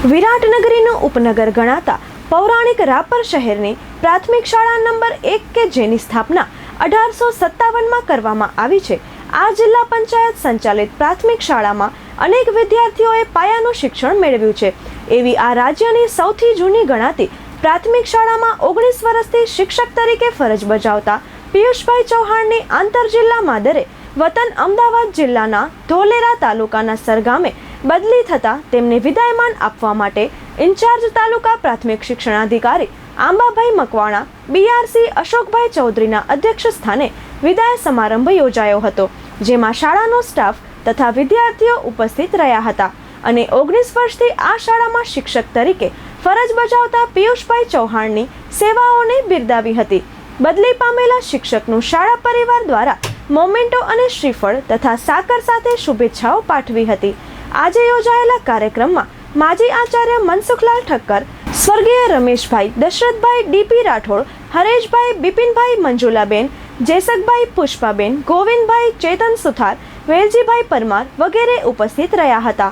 વિરાટનગરીનું ઉપનગર ગણાતા પૌરાણિક રાપર શહેરની પ્રાથમિક શાળા નંબર 1 કે જેની સ્થાપના 1857માં કરવામાં આવી છે. આ જિલ્લા પંચાયત સંચાલિત પ્રાથમિક શાળામાં અનેક વિદ્યાર્થીઓએ પાયાનું શિક્ષણ મેળવ્યું છે. એવી આ રાજ્યની સૌથી જૂની ગણાતી પ્રાથમિક શાળામાં 19 વર્ષથી શિક્ષક તરીકે ફરજ બજાવતા પિયુષભાઈ ચૌહાણની આંતરજિલ્લા માદરે વતન અમદાવાદ જિલ્લાના ધોલેરા તાલુકાના સરગામે બદલી થતાં તેમને વિદાયમાન આપવા માટે ઇન્ચાર્જ તાલુકા પ્રાથમિક શિક્ષણાધિકારી આંબાભાઈ મકવાણા બીઆરસી અશોકભાઈ ચૌધરીના અધ્યક્ષ સ્થાને વિદાય સમારંભ યોજાયો હતો, જેમાં શાળાનો સ્ટાફ તથા વિદ્યાર્થીઓ ઉપસ્થિત રહ્યા હતા અને 19 વર્ષથી આ શાળામાં શિક્ષક તરીકે ફરજ બજાવતા પિયુષભાઈ ચૌહાણની સેવાઓને બિરદાવી હતી. બદલી પામેલા શિક્ષકનું શાળા પરિવાર દ્વારા મોમેન્ટો અને શ્રીફળ તથા સાકર સાથે શુભેચ્છાઓ પાઠવી હતી. આજે યોજાયેલા કાર્યક્રમમાં માજી આચાર્ય મનસુખલાલ ઠક્કર, સ્વર્ગીય રમેશભાઈ, દશરથભાઈ ડીપી રાઠોડ, હરેશભાઈ, બિપિનભાઈ, મંજુલાબેન, જેસકભાઈ, પુષ્પાબેન, ગોવિંદભાઈ, ચેતન સુથાર, વેલજીભાઈ પરમાર વગેરે ઉપસ્થિત રહ્યા હતા.